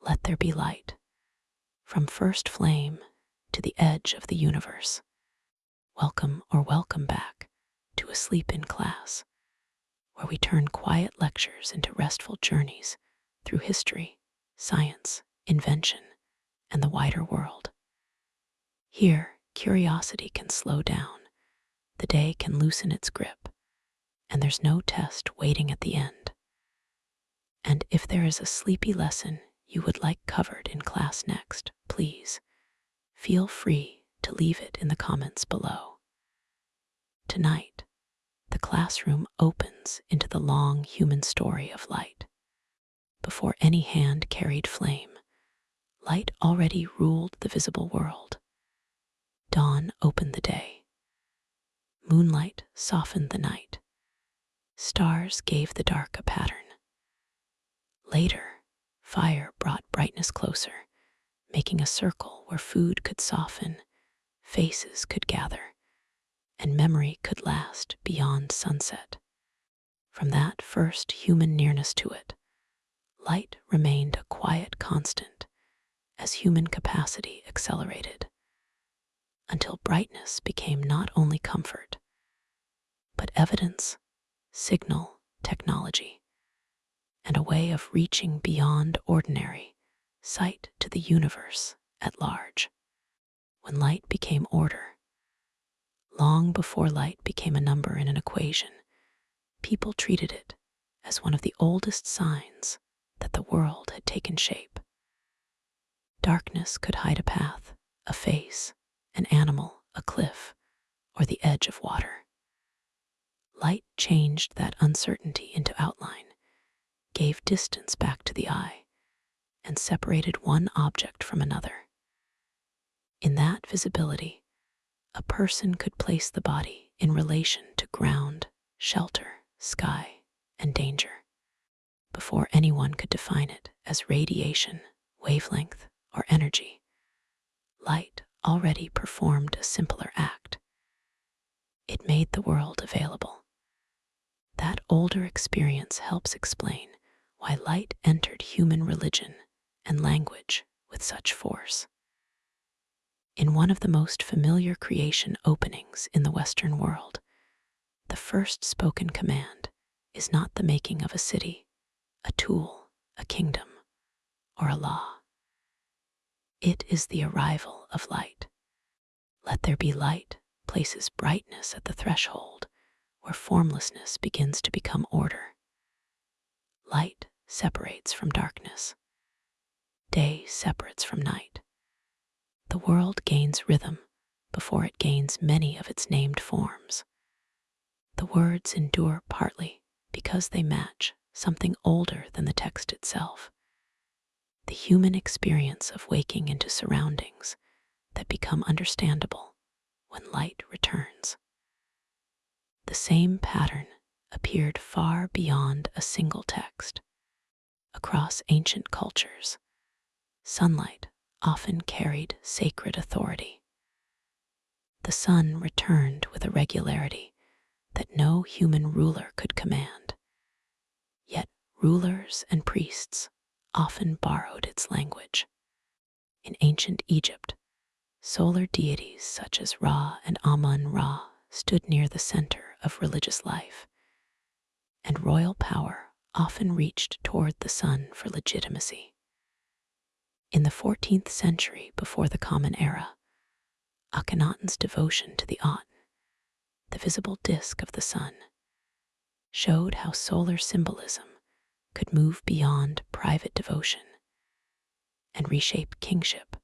Let there be light. From first flame to the edge of the universe. Welcome back to Asleep in Class, where we turn quiet lectures into restful journeys through history, science, invention, and the wider world. Here, curiosity can slow down, the day can loosen its grip, and there's no test waiting at the end. And if there is a sleepy lesson you would like covered in class next, please feel free to leave it in the comments below. Tonight, the classroom opens into the long human story of light. Before any hand carried flame, light already ruled the visible world. Dawn opened the day. Moonlight softened the night. Stars gave the dark a pattern. Later, fire brought brightness closer, making a circle where food could soften, faces could gather, and memory could last beyond sunset. From that first human nearness to it, light remained a quiet constant as human capacity accelerated, until brightness became not only comfort, but evidence, signal, technology, and a way of reaching beyond ordinary sight to the universe at large. When light became order, long before light became a number in an equation, people treated it as one of the oldest signs that the world had taken shape. Darkness could hide a path, a face, an animal, a cliff, or the edge of water. Light changed that uncertainty into outline, gave distance back to the eye, and separated one object from another. In that visibility, a person could place the body in relation to ground, shelter, sky, and danger, before anyone could define it as radiation, wavelength, or energy. Light already performed a simpler act. It made the world available. That older experience helps explain why light entered human religion and language with such force. In one of the most familiar creation openings in the Western world, the first spoken command is not the making of a city, a tool, a kingdom, or a law. It is the arrival of light. Let there be light places brightness at the threshold where formlessness begins to become order. Light separates from darkness. Day separates from night. The world gains rhythm before it gains many of its named forms. The words endure partly because they match something older than the text itself. The human experience of waking into surroundings that become understandable when light returns. The same pattern appeared far beyond a single text. Across ancient cultures, sunlight often carried sacred authority. The sun returned with a regularity that no human ruler could command. Yet rulers and priests often borrowed its language. In ancient Egypt, solar deities such as Ra and Amun-Ra stood near the center of religious life, and royal power often reached toward the sun for legitimacy. In the 14th century before the Common Era, Akhenaten's devotion to the Aten, the visible disk of the sun, showed how solar symbolism could move beyond private devotion and reshape kingship,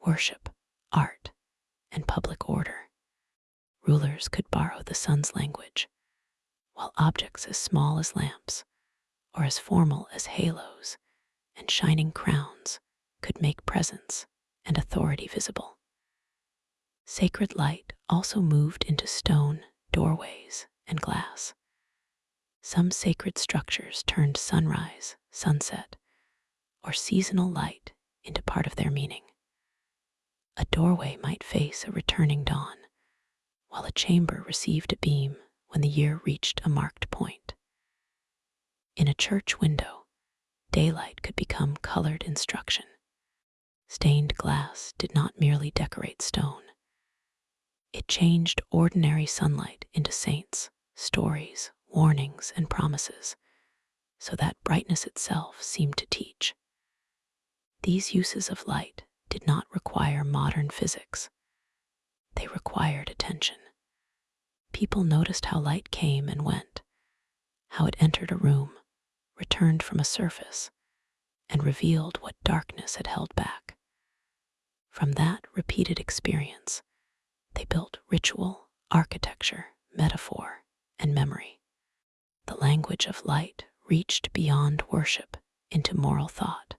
worship, art, and public order. Rulers could borrow the sun's language, while objects as small as lamps or as formal as halos and shining crowns could make presence and authority visible. Sacred light also moved into stone, doorways, and glass. Some sacred structures turned sunrise, sunset, or seasonal light into part of their meaning. A doorway might face a returning dawn, while a chamber received a beam when the year reached a marked point. In a church window, daylight could become colored instruction. Stained glass did not merely decorate stone. It changed ordinary sunlight into saints, stories, warnings, and promises, so that brightness itself seemed to teach. These uses of light did not require modern physics. They required attention. People noticed how light came and went, how it entered a room, returned from a surface, and revealed what darkness had held back. From that repeated experience, they built ritual, architecture, metaphor, and memory. The language of light reached beyond worship into moral thought.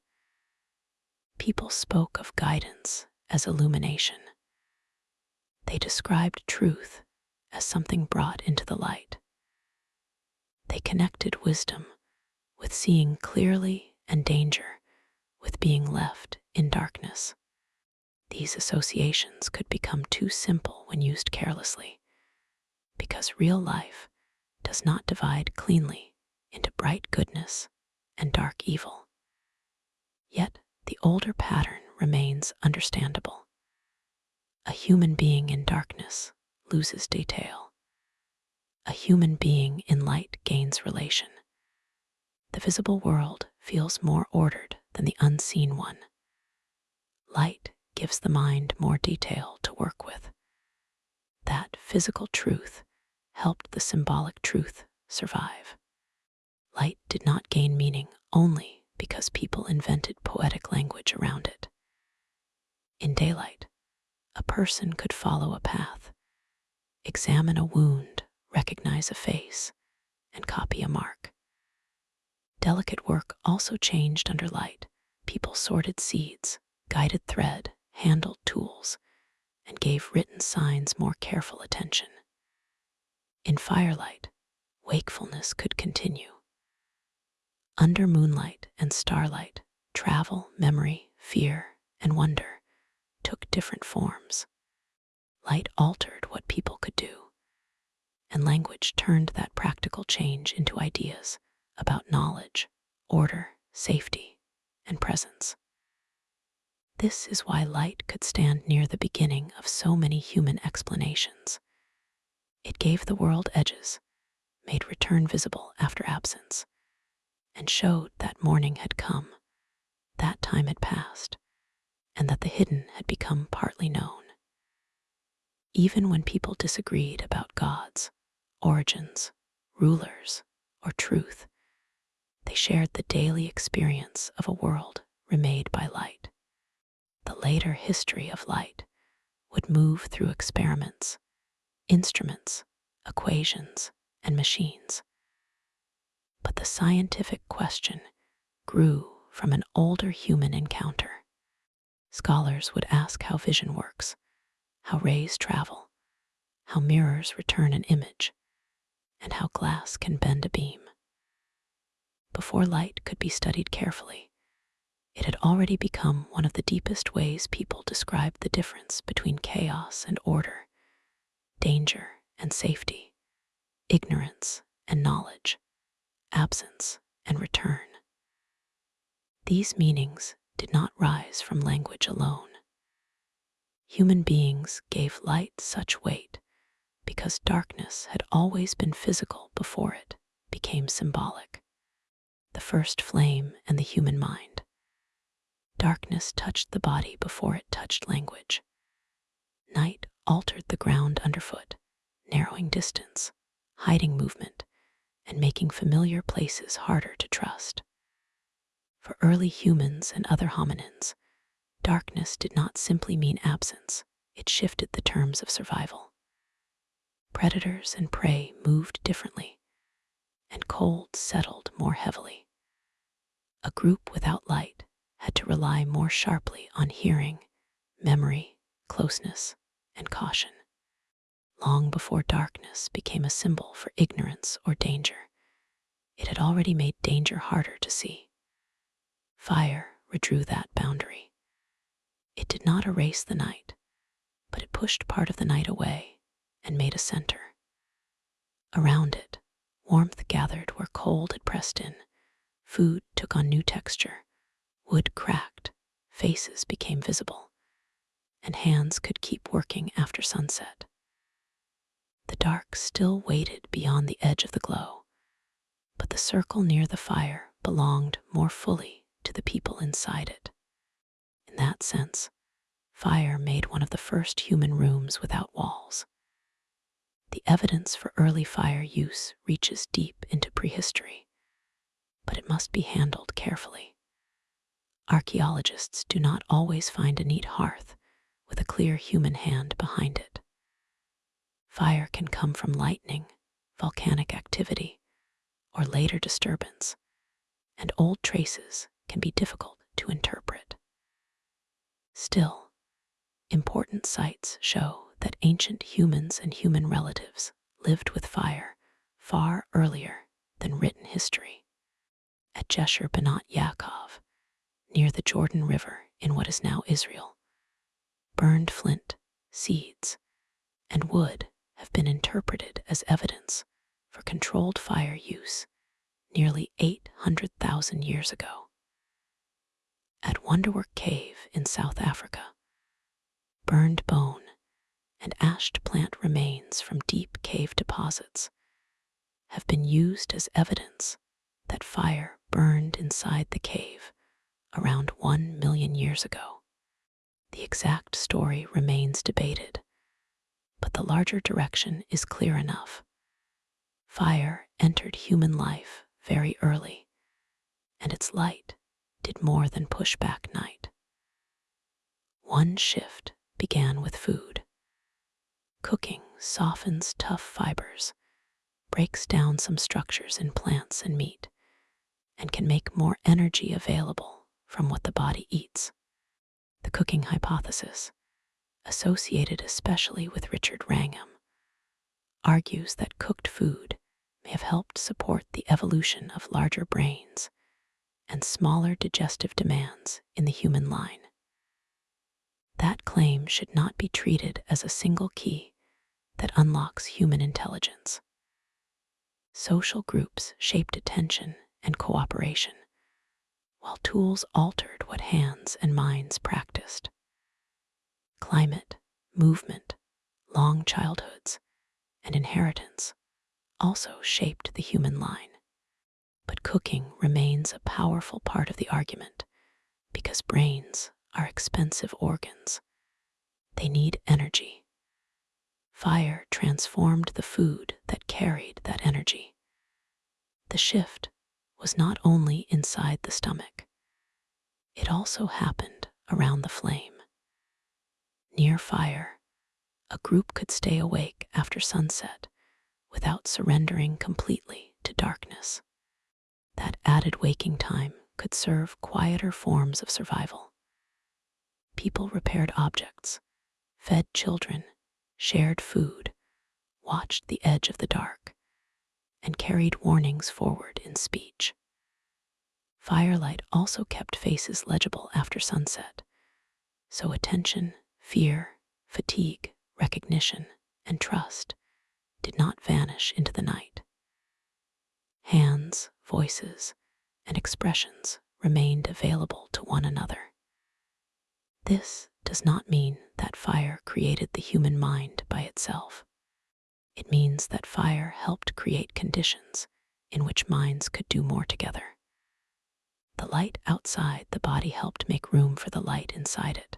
People spoke of guidance as illumination. They described truth as something brought into the light. They connected wisdom with seeing clearly and danger with being left in darkness. These associations could become too simple when used carelessly, because real life does not divide cleanly into bright goodness and dark evil. Yet the older pattern remains understandable. A human being in darkness loses detail. A human being in light gains relation. The visible world feels more ordered than the unseen one. Light gives the mind more detail to work with. That physical truth helped the symbolic truth survive. Light did not gain meaning only because people invented poetic language around it. In daylight, a person could follow a path, examine a wound, recognize a face, and copy a mark. Delicate work also changed under light. People sorted seeds, guided thread, handled tools, and gave written signs more careful attention. In firelight, wakefulness could continue. Under moonlight and starlight, travel, memory, fear, and wonder took different forms. Light altered what people could do, and language turned that practical change into ideas about knowledge, order, safety, and presence. This is why light could stand near the beginning of so many human explanations. It gave the world edges, made return visible after absence, and showed that morning had come, that time had passed, and that the hidden had become partly known. Even when people disagreed about gods, origins, rulers, or truth, they shared the daily experience of a world remade by light. The later history of light would move through experiments, instruments, equations, and machines. But the scientific question grew from an older human encounter. Scholars would ask how vision works, how rays travel, how mirrors return an image, and how glass can bend a beam. Before light could be studied carefully, it had already become one of the deepest ways people described the difference between chaos and order, danger and safety, ignorance and knowledge, absence and return. These meanings did not rise from language alone. Human beings gave light such weight because darkness had always been physical before it became symbolic. The first flame and the human mind. Darkness touched the body before it touched language. Night altered the ground underfoot, narrowing distance, hiding movement, and making familiar places harder to trust. For early humans and other hominins, darkness did not simply mean absence, it shifted the terms of survival. Predators and prey moved differently, and cold settled more heavily. A group without light had to rely more sharply on hearing, memory, closeness, and caution. Long before darkness became a symbol for ignorance or danger, it had already made danger harder to see. Fire redrew that boundary. It did not erase the night, but it pushed part of the night away and made a center. Around it, warmth gathered where cold had pressed in, food took took on new texture, wood cracked, faces became visible, and hands could keep working after sunset. The dark still waited beyond the edge of the glow, but the circle near the fire belonged more fully to the people inside it. In that sense, fire made one of the first human rooms without walls. The evidence for early fire use reaches deep into prehistory, but it must be handled carefully. Archaeologists do not always find a neat hearth with a clear human hand behind it. Fire can come from lightning, volcanic activity, or later disturbance, and old traces can be difficult to interpret. Still, important sites show that ancient humans and human relatives lived with fire far earlier than written history. At Jesher Benat Yaakov, near the Jordan River in what is now Israel, burned flint, seeds, and wood have been interpreted as evidence for controlled fire use nearly 800,000 years ago. At Wonderwork Cave in South Africa, burned bone and ashed plant remains from deep cave deposits have been used as evidence that fire burned inside the cave around 1 million years ago. The exact story remains debated, but the larger direction is clear enough. Fire entered human life very early, and its light did more than push back night. One shift began with food. Cooking softens tough fibers, breaks down some structures in plants and meat, and can make more energy available from what the body eats. The cooking hypothesis, associated especially with Richard Wrangham, argues that cooked food may have helped support the evolution of larger brains and smaller digestive demands in the human line. That claim should not be treated as a single key that unlocks human intelligence. Social groups shaped attention and cooperation, while tools altered what hands and minds practiced. Climate, movement, long childhoods, and inheritance also shaped the human line. But cooking remains a powerful part of the argument because brains are expensive organs. They need energy. Fire transformed the food that carried that energy. The shift was not only inside the stomach, it also happened around the flame. Near fire, a group could stay awake after sunset without surrendering completely to darkness. That added waking time could serve quieter forms of survival. People repaired objects, fed children, shared food, watched the edge of the dark, and carried warnings forward in speech. Firelight also kept faces legible after sunset, so attention, fear, fatigue, recognition, and trust did not vanish into the night. Hands, voices, and expressions remained available to one another. This does not mean that fire created the human mind by itself. It means that fire helped create conditions in which minds could do more together. The light outside the body helped make room for the light inside it.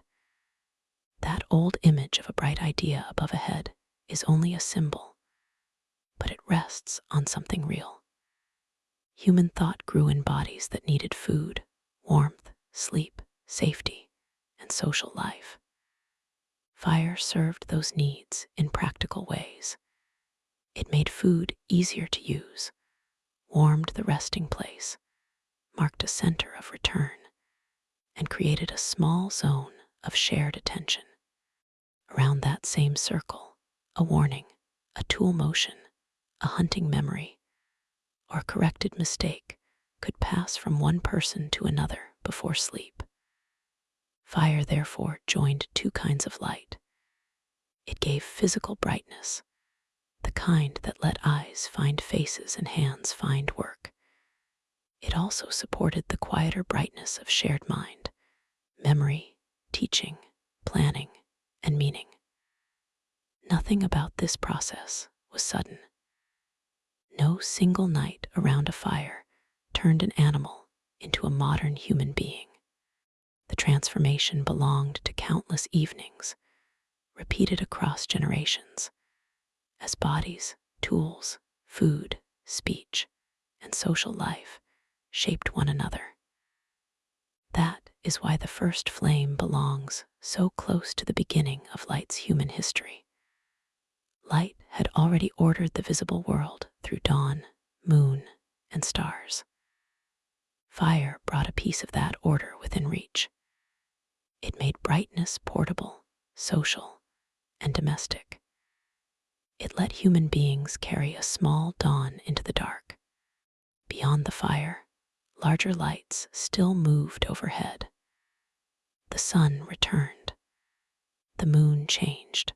That old image of a bright idea above a head is only a symbol, but it rests on something real. Human thought grew in bodies that needed food, warmth, sleep, safety, and social life. Fire served those needs in practical ways. It made food easier to use, warmed the resting place, marked a center of return, and created a small zone of shared attention. Around that same circle, a warning, a tool motion, a hunting memory, or a corrected mistake could pass from one person to another before sleep. Fire, therefore, joined two kinds of light. It gave physical brightness, the kind that let eyes find faces and hands find work, It also supported the quieter brightness of shared mind, memory, teaching, planning, and meaning. Nothing about this process was sudden. No single night around a fire turned an animal into a modern human being. The transformation belonged to countless evenings, repeated across generations, as bodies, tools, food, speech, and social life shaped one another. That is why the first flame belongs so close to the beginning of light's human history. Light had already ordered the visible world through dawn, moon, and stars. Fire brought a piece of that order within reach. It made brightness portable, social, and domestic. It let human beings carry a small dawn into the dark. Beyond the fire, larger lights still moved overhead. The sun returned. The moon changed.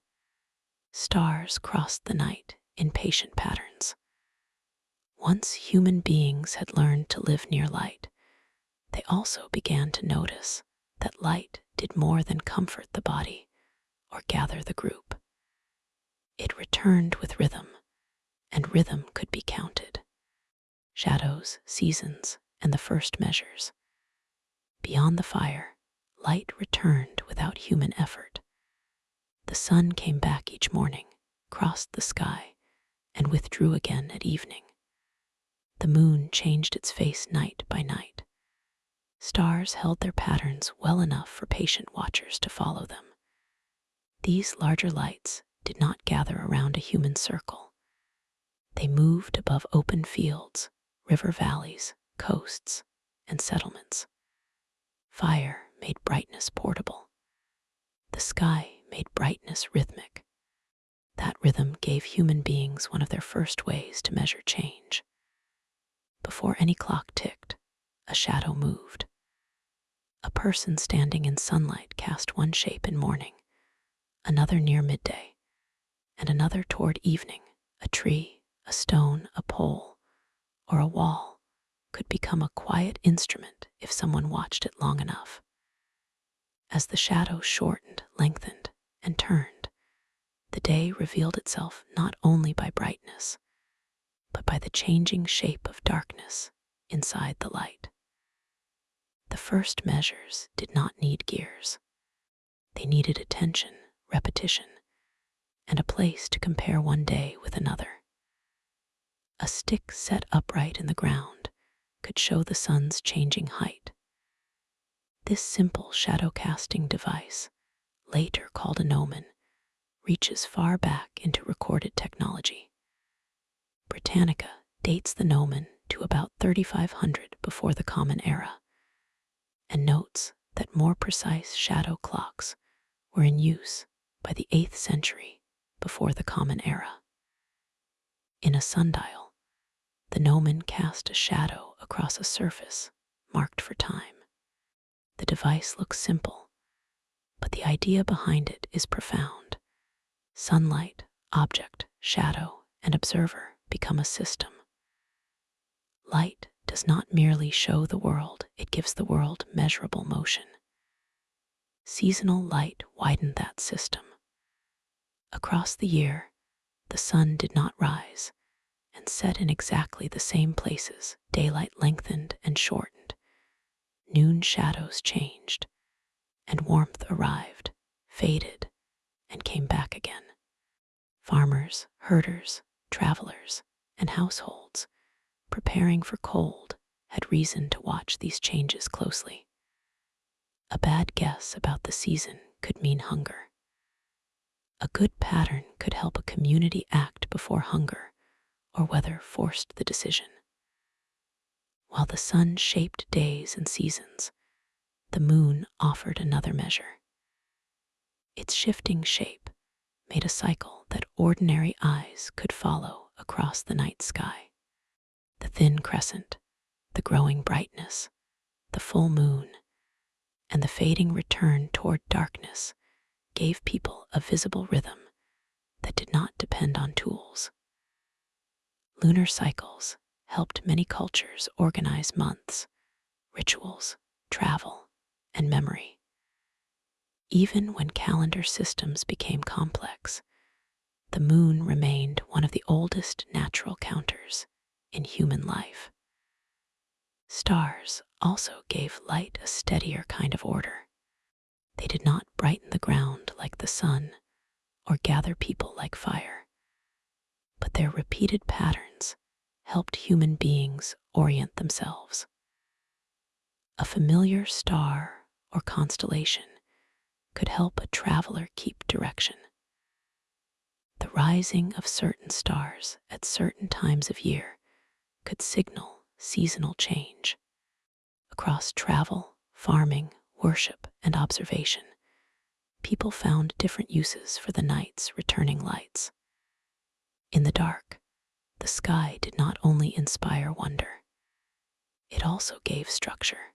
Stars crossed the night in patient patterns. Once human beings had learned to live near light, they also began to notice that light did more than comfort the body or gather the group. It returned with rhythm, and rhythm could be counted. Shadows, seasons, and the first measures. Beyond the fire, light returned without human effort. The sun came back each morning, crossed the sky, and withdrew again at evening. The moon changed its face night by night. Stars held their patterns well enough for patient watchers to follow them. These larger lights did not gather around a human circle. They moved above open fields, river valleys, coasts, and settlements. Fire made brightness portable. The sky made brightness rhythmic. That rhythm gave human beings one of their first ways to measure change. Before any clock ticked, a shadow moved. A person standing in sunlight cast one shape in morning, another near midday, and another toward evening. A tree, a stone, a pole, or a wall could become a quiet instrument if someone watched it long enough. As the shadow shortened, lengthened, and turned, the day revealed itself not only by brightness, but by the changing shape of darkness inside the light. The first measures did not need gears. They needed attention, repetition, and a place to compare one day with another. A stick set upright in the ground could show the sun's changing height. This simple shadow-casting device, later called a gnomon, reaches far back into recorded technology. Britannica dates the gnomon to about 3500 before the Common Era, and notes that more precise shadow clocks were in use by the 8th century before the Common Era. In a sundial, the gnomon cast a shadow across a surface marked for time. The device looks simple, but the idea behind it is profound. Sunlight, object, shadow, and observer become a system. Light does not merely show the world, it gives the world measurable motion. Seasonal light widened that system. Across the year, the sun did not rise and set in exactly the same places. Daylight lengthened and shortened. Noon shadows changed, and warmth arrived, faded, and came back again. Farmers, herders, travelers, and households preparing for cold had reason to watch these changes closely. A bad guess about the season could mean hunger. A good pattern could help a community act before hunger or weather forced the decision. While the sun shaped days and seasons, the moon offered another measure. Its shifting shape made a cycle that ordinary eyes could follow across the night sky. The thin crescent, the growing brightness, the full moon, and the fading return toward darkness gave people a visible rhythm that did not depend on tools. Lunar cycles helped many cultures organize months, rituals, travel, and memory. Even when calendar systems became complex, the moon remained one of the oldest natural counters in human life. Stars also gave light a steadier kind of order. They did not brighten the ground like the sun or gather people like fire, but their repeated patterns helped human beings orient themselves. A familiar star or constellation could help a traveler keep direction. The rising of certain stars at certain times of year could signal seasonal change. Across travel, farming, worship, and observation, people found different uses for the night's returning lights. In the dark, the sky did not only inspire wonder, it also gave structure.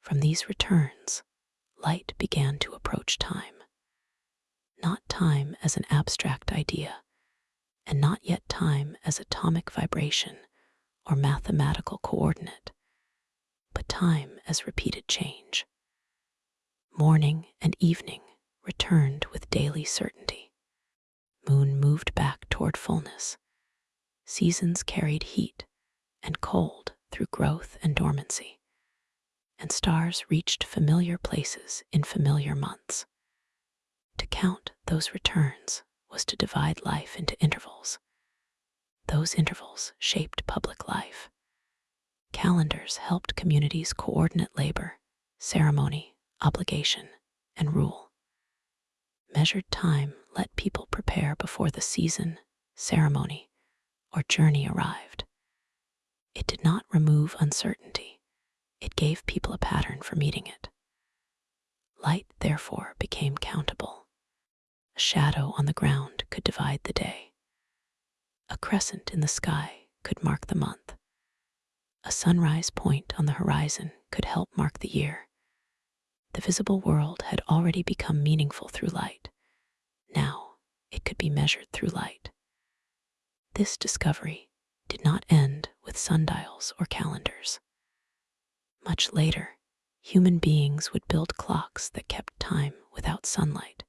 From these returns, light began to approach time. Not time as an abstract idea, and not yet time as atomic vibration or mathematical coordinate, but time as repeated change. Morning and evening returned with daily certainty. Moon moved back toward fullness. Seasons carried heat and cold through growth and dormancy, and stars reached familiar places in familiar months. To count those returns was to divide life into intervals. Those intervals shaped public life. Calendars helped communities coordinate labor, ceremony, obligation, and rule. Measured time let people prepare before the season, ceremony, or journey arrived. It did not remove uncertainty. It gave people a pattern for meeting it. Light, therefore, became countable. A shadow on the ground could divide the day. A crescent in the sky could mark the month. A sunrise point on the horizon could help mark the year. The visible world had already become meaningful through light. Now it could be measured through light. This discovery did not end with sundials or calendars. Much later, human beings would build clocks that kept time without sunlight,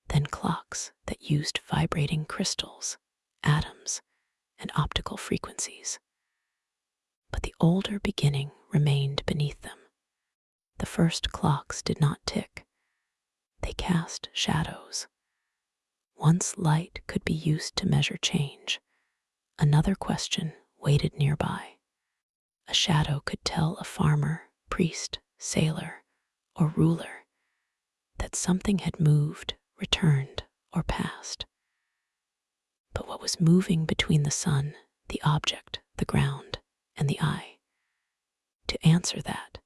then clocks that used vibrating crystals, atoms, and optical frequencies. But the older beginning remained beneath them. The first clocks did not tick. They cast shadows. Once light could be used to measure change, another question waited nearby. A shadow could tell a farmer, priest, sailor, or ruler that something had moved, returned, or passed. But what was moving between the sun, the object, the ground, and the eye? To answer that,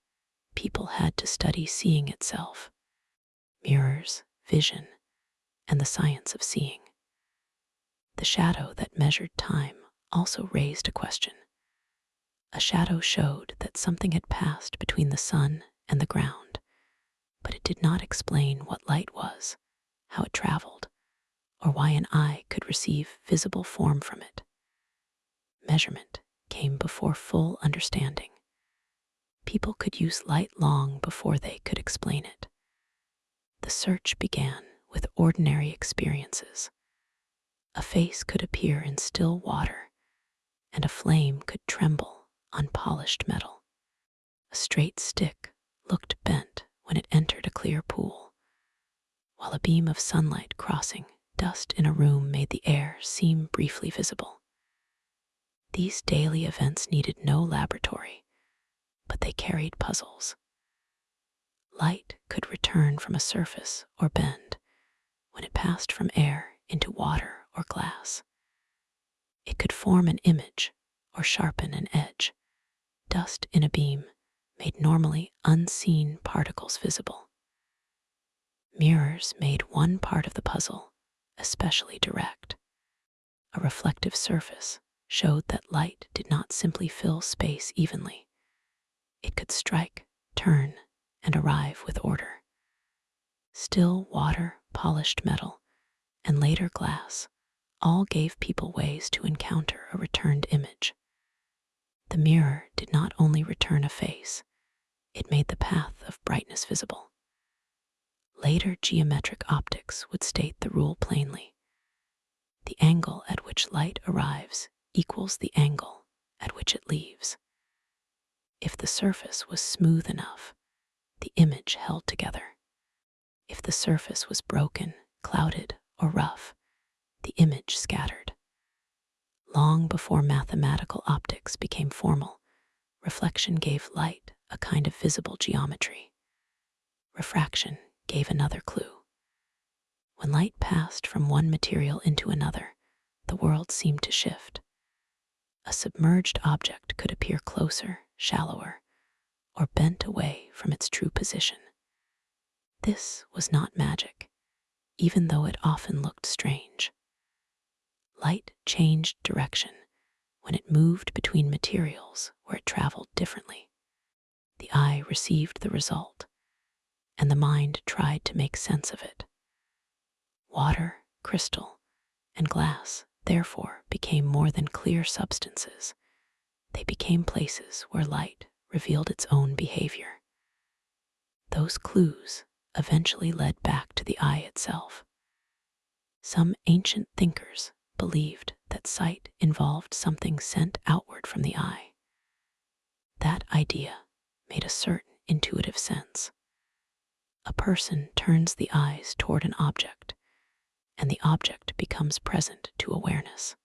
people had to study seeing itself, mirrors, vision, and the science of seeing. The shadow that measured time also raised a question. A shadow showed that something had passed between the sun and the ground, but it did not explain what light was, how it traveled, or why an eye could receive visible form from it. Measurement came before full understanding. People could use light long before they could explain it. The search began with ordinary experiences. A face could appear in still water, and a flame could tremble on polished metal. A straight stick looked bent when it entered a clear pool, while a beam of sunlight crossing dust in a room made the air seem briefly visible. These daily events needed no laboratory, but they carried puzzles. Light could return from a surface or bend when it passed from air into water or glass. It could form an image or sharpen an edge. Dust in a beam made normally unseen particles visible. Mirrors made one part of the puzzle especially direct. A reflective surface showed that light did not simply fill space evenly. It could strike, turn, and arrive with order. Still water, polished metal, and later glass all gave people ways to encounter a returned image. The mirror did not only return a face, it made the path of brightness visible. Later geometric optics would state the rule plainly. The angle at which light arrives equals the angle at which it leaves. If the surface was smooth enough, the image held together. If the surface was broken, clouded, or rough, the image scattered. Long before mathematical optics became formal, reflection gave light a kind of visible geometry. Refraction gave another clue. When light passed from one material into another, the world seemed to shift. A submerged object could appear closer, shallower, or bent away from its true position. This was not magic, even though it often looked strange. Light changed direction when it moved between materials where it traveled differently. The eye received the result, and the mind tried to make sense of it. Water, crystal, and glass, therefore, became more than clear substances. They became places where light revealed its own behavior. Those clues eventually led back to the eye itself. Some ancient thinkers believed that sight involved something sent outward from the eye. That idea made a certain intuitive sense. A person turns the eyes toward an object, and the object becomes present to awareness.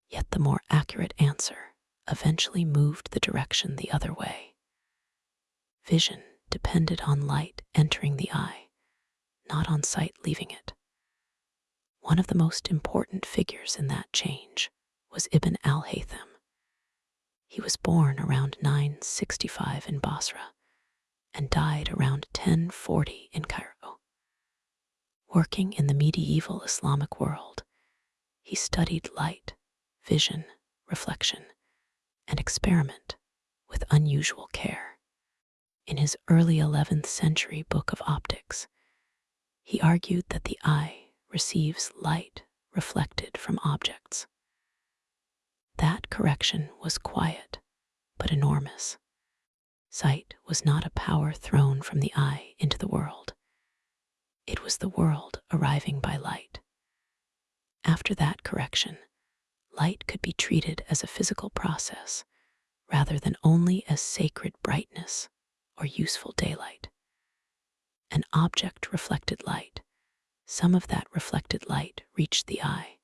Yet the more accurate answer eventually moved the direction the other way. Vision depended on light entering the eye, not on sight leaving it. One of the most important figures in that change was Ibn al-Haytham. He was born around 965 in Basra and died around 1040 in Cairo. Working in the medieval Islamic world, he studied light, vision, reflection, and experiment with unusual care. In his early 11th century book of optics, he argued that the eye receives light reflected from objects. That correction was quiet, but enormous. Sight was not a power thrown from the eye into the world. It was the world arriving by light. After that correction, light could be treated as a physical process rather than only as sacred brightness or useful daylight. An object reflected light. Some of that reflected light reached the eye,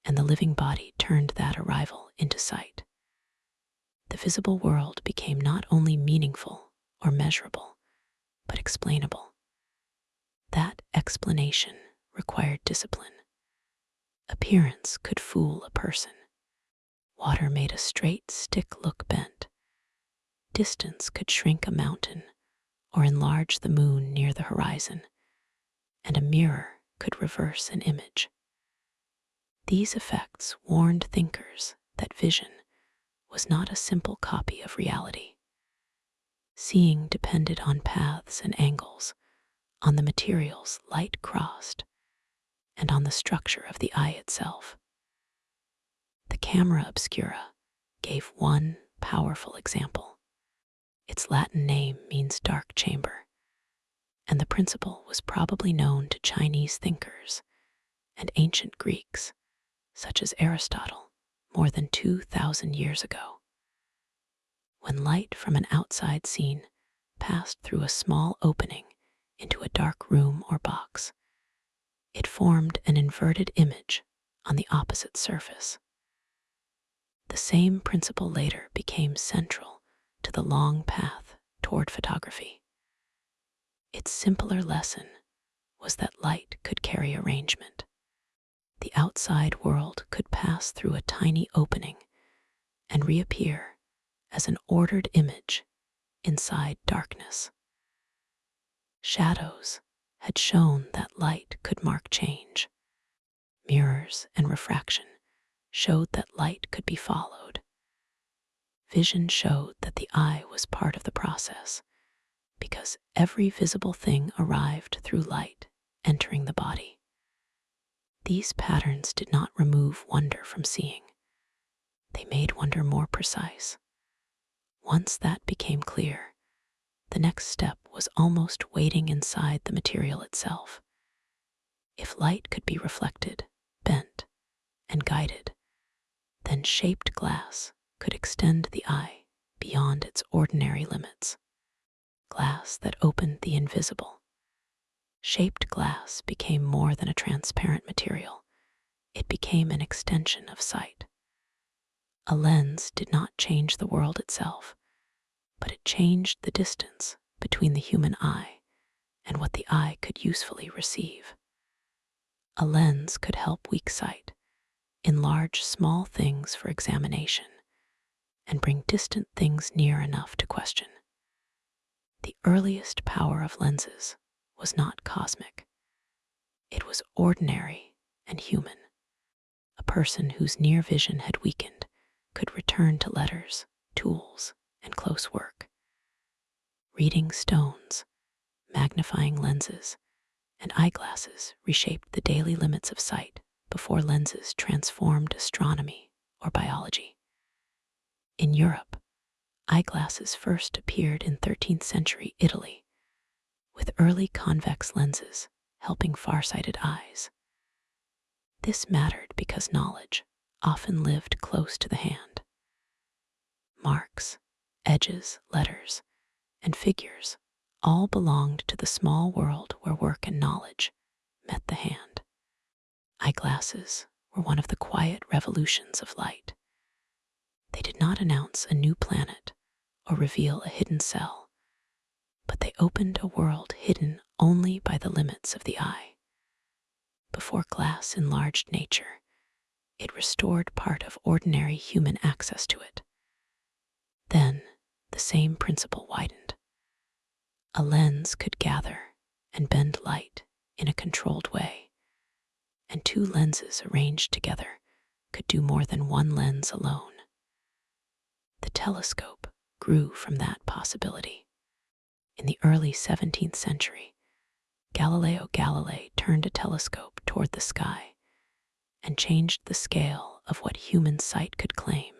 and the living body turned that arrival into sight. The visible world became not only meaningful or measurable, but explainable. That explanation required discipline. Appearance could fool a person. Water made a straight stick look bent. Distance could shrink a mountain or enlarge the moon near the horizon, and a mirror could reverse an image. These effects warned thinkers that vision was not a simple copy of reality. Seeing depended on paths and angles, on the materials light crossed, and on the structure of the eye itself. The camera obscura gave one powerful example. Its Latin name means dark chamber, and the principle was probably known to Chinese thinkers and ancient Greeks, such as Aristotle, more than 2,000 years ago. When light from an outside scene passed through a small opening into a dark room or box, it formed an inverted image on the opposite surface. The same principle later became central to the long path toward photography. Its simpler lesson was that light could carry arrangement. The outside world could pass through a tiny opening and reappear as an ordered image inside darkness. Shadows had shown that light could mark change. Mirrors and refraction showed that light could be followed. Vision showed that the eye was part of the process, because every visible thing arrived through light entering the body. These patterns did not remove wonder from seeing. They made wonder more precise. Once that became clear, the next step was almost waiting inside the material itself. If light could be reflected, bent, and guided, then shaped glass could extend the eye beyond its ordinary limits. Glass that opened the invisible. Shaped glass became more than a transparent material. It became an extension of sight. A lens did not change the world itself, but it changed the distance between the human eye and what the eye could usefully receive. A lens could help weak sight enlarge small things for examination and bring distant things near enough to question. The earliest power of lenses was not cosmic. It was ordinary and human. A person whose near vision had weakened could return to letters, tools, and close work. Reading stones, magnifying lenses, and eyeglasses reshaped the daily limits of sight before lenses transformed astronomy or biology. In Europe, eyeglasses first appeared in 13th century Italy, with early convex lenses helping farsighted eyes. This mattered because knowledge often lived close to the hand. Marks, edges, letters, and figures all belonged to the small world where work and knowledge met the hand. Eyeglasses were one of the quiet revolutions of light. They did not announce a new planet or reveal a hidden cell, but they opened a world hidden only by the limits of the eye. Before glass enlarged nature, it restored part of ordinary human access to it. Then, the same principle widened. A lens could gather and bend light in a controlled way, and two lenses arranged together could do more than one lens alone. The telescope grew from that possibility. In the early 17th century, Galileo Galilei turned a telescope toward the sky and changed the scale of what human sight could claim.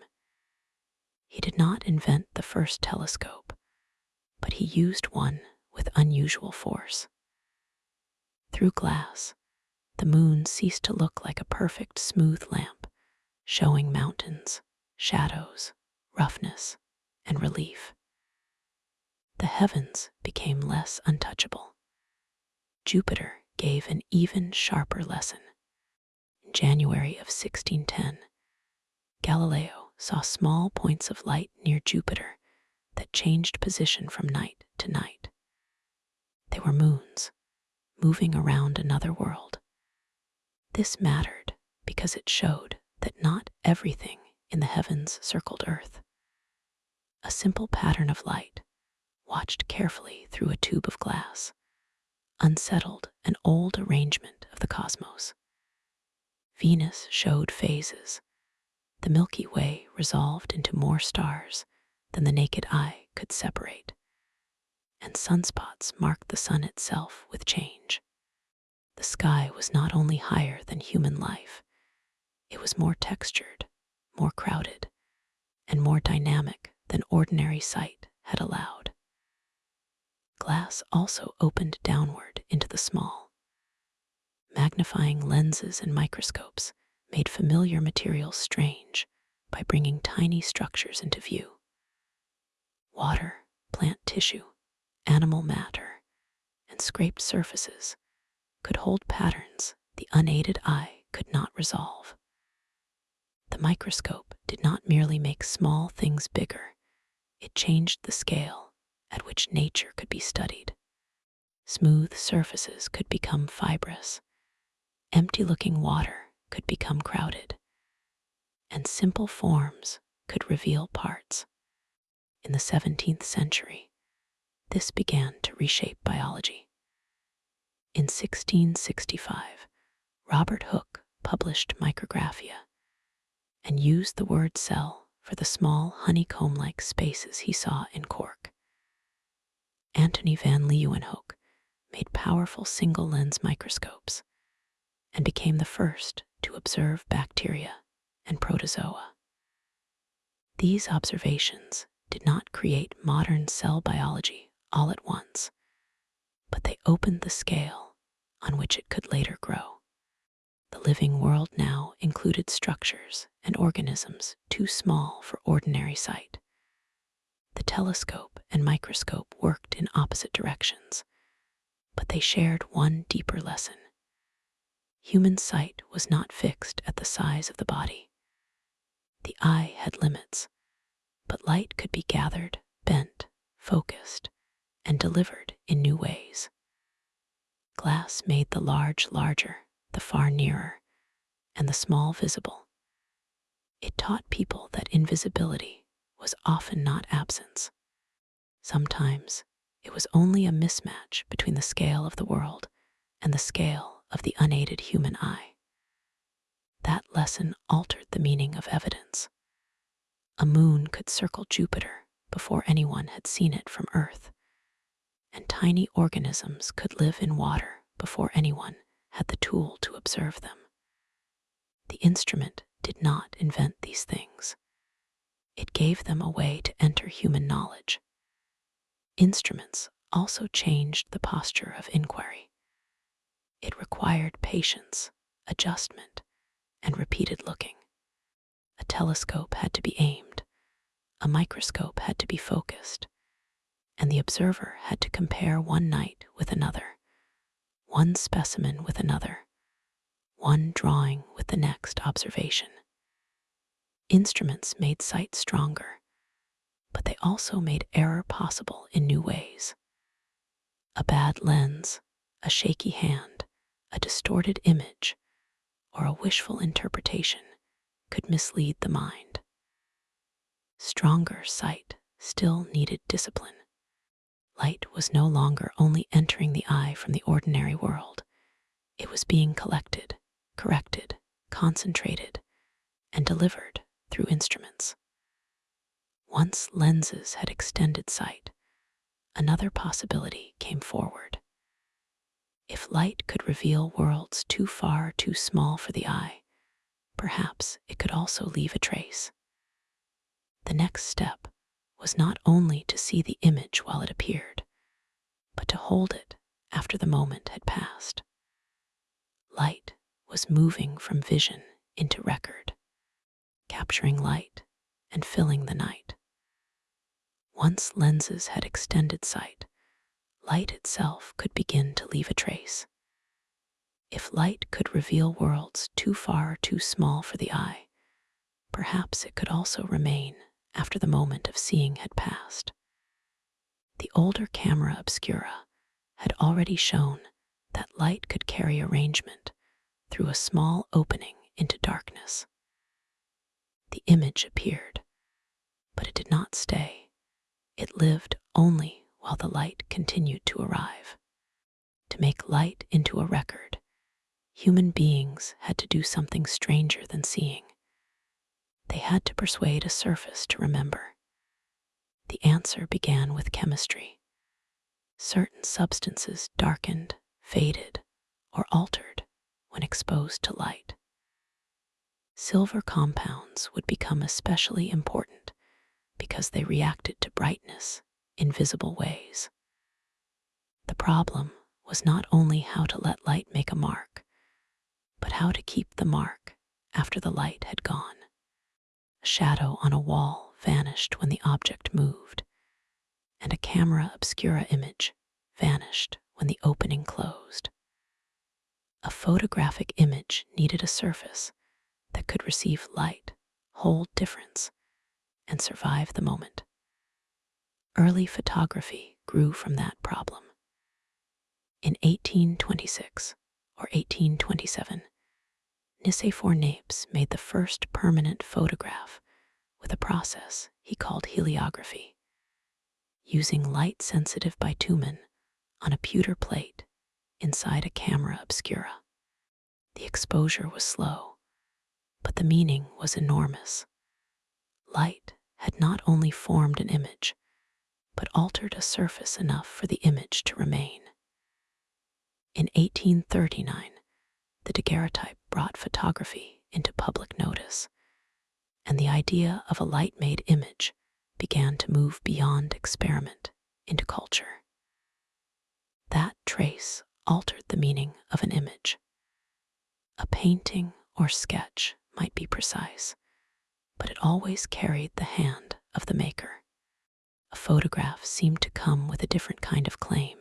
He did not invent the first telescope, but he used one with unusual force. Through glass, the moon ceased to look like a perfect smooth lamp, showing mountains, shadows, roughness, and relief. The heavens became less untouchable. Jupiter gave an even sharper lesson. In January of 1610, Galileo saw small points of light near Jupiter that changed position from night to night. They were moons, moving around another world. This mattered because it showed that not everything in the heavens circled Earth. A simple pattern of light, watched carefully through a tube of glass, unsettled an old arrangement of the cosmos. Venus showed phases. The Milky Way resolved into more stars than the naked eye could separate, and sunspots marked the sun itself with change. The sky was not only higher than human life, it was more textured, more crowded, and more dynamic than ordinary sight had allowed. Glass also opened downward into the small. Magnifying lenses and microscopes made familiar materials strange by bringing tiny structures into view. Water, plant tissue, animal matter, and scraped surfaces could hold patterns the unaided eye could not resolve. The microscope did not merely make small things bigger, it changed the scale at which nature could be studied. Smooth surfaces could become fibrous, empty-looking water could become crowded, and simple forms could reveal parts. In the 17th century, this began to reshape biology. In 1665, Robert Hooke published Micrographia and used the word cell for the small honeycomb-like spaces he saw in cork. Antony van Leeuwenhoek made powerful single-lens microscopes and became the first to observe bacteria and protozoa. These observations did not create modern cell biology all at once, but they opened the scale on which it could later grow. The living world now included structures and organisms too small for ordinary sight. The telescope and microscope worked in opposite directions, but they shared one deeper lesson. Human sight was not fixed at the size of the body. The eye had limits, but light could be gathered, bent, focused, and delivered in new ways. Glass made the large larger, the far nearer, and the small visible. It taught people that invisibility was often not absence. Sometimes it was only a mismatch between the scale of the world and the scale of the unaided human eye. That lesson altered the meaning of evidence. A moon could circle Jupiter before anyone had seen it from Earth, and tiny organisms could live in water before anyone had the tool to observe them. The instrument did not invent these things. It gave them a way to enter human knowledge. Instruments also changed the posture of inquiry. It required patience, adjustment, and repeated looking. A telescope had to be aimed, a microscope had to be focused, and the observer had to compare one night with another, one specimen with another, one drawing with the next observation. Instruments made sight stronger, but they also made error possible in new ways. A bad lens, a shaky hand, a distorted image, or a wishful interpretation could mislead the mind. Stronger sight still needed discipline. Light was no longer only entering the eye from the ordinary world. It was being collected, corrected, concentrated, and delivered through instruments. Once lenses had extended sight, another possibility came forward. If light could reveal worlds too far, too small for the eye, perhaps it could also leave a trace. The next step was not only to see the image while it appeared, but to hold it after the moment had passed. Light was moving from vision into record, capturing light and filling the night. Once lenses had extended sight, light itself could begin to leave a trace. If light could reveal worlds too far, too small for the eye, perhaps it could also remain after the moment of seeing had passed. The older camera obscura had already shown that light could carry arrangement through a small opening into darkness. The image appeared, but it did not stay. It lived only while the light continued to arrive. To make light into a record, human beings had to do something stranger than seeing. They had to persuade a surface to remember. The answer began with chemistry. Certain substances darkened, faded, or altered when exposed to light. Silver compounds would become especially important because they reacted to brightness in visible ways. The problem was not only how to let light make a mark, but how to keep the mark after the light had gone. A shadow on a wall vanished when the object moved, and a camera obscura image vanished when the opening closed. A photographic image needed a surface that could receive light, hold difference, and survive the moment. Early photography grew from that problem. In 1826 or 1827, Nicéphore Niepce made the first permanent photograph with a process he called heliography. Using light-sensitive bitumen on a pewter plate inside a camera obscura. The exposure was slow, but the meaning was enormous. Light had not only formed an image, but altered a surface enough for the image to remain. In 1839, the daguerreotype brought photography into public notice, and the idea of a light-made image began to move beyond experiment into culture. That trace altered the meaning of an image. A painting or sketch might be precise, but it always carried the hand of the maker. A photograph seemed to come with a different kind of claim,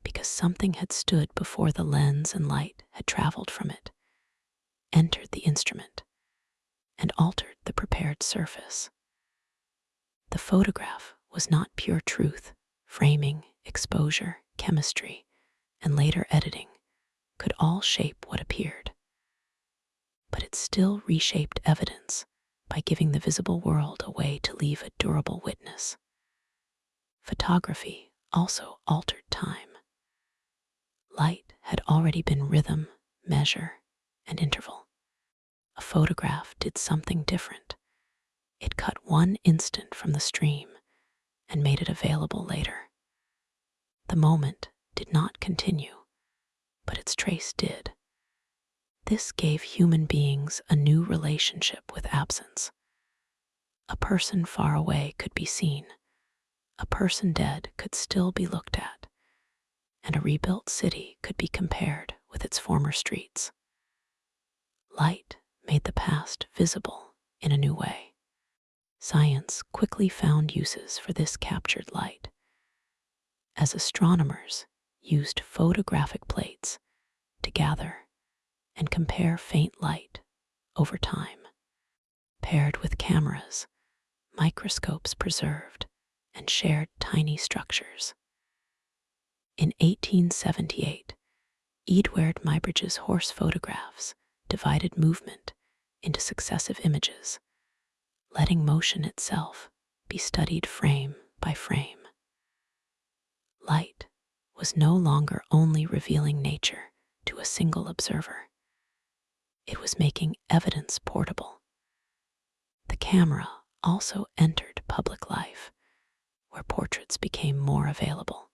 because something had stood before the lens and light had traveled from it, entered the instrument, and altered the prepared surface. The photograph was not pure truth. Framing, exposure, chemistry, and later editing could all shape what appeared. But it still reshaped evidence by giving the visible world a way to leave a durable witness. Photography also altered time. Light had already been rhythm, measure, and interval. A photograph did something different. It cut one instant from the stream and made it available later. The moment did not continue, but its trace did. This gave human beings a new relationship with absence. A person far away could be seen, a person dead could still be looked at, and a rebuilt city could be compared with its former streets. Light made the past visible in a new way. Science quickly found uses for this captured light. As astronomers used photographic plates to gather and compare faint light over time, paired with cameras, microscopes preserved and shared tiny structures. In 1878, Edward Muybridge's horse photographs divided movement into successive images, letting motion itself be studied frame by frame. Light was no longer only revealing nature to a single observer. It was making evidence portable. The camera also entered public life, where portraits became more available.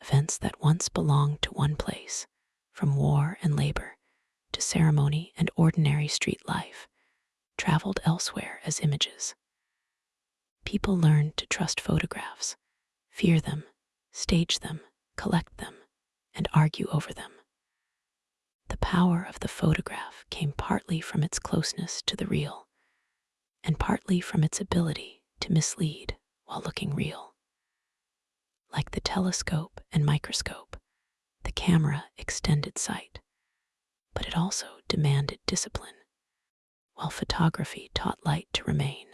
Events that once belonged to one place, from war and labor to ceremony and ordinary street life, traveled elsewhere as images. People learned to trust photographs, fear them, stage them, collect them, and argue over them. The power of the photograph came partly from its closeness to the real, and partly from its ability to mislead while looking real. Like the telescope and microscope, the camera extended sight, but it also demanded discipline. While photography taught light to remain,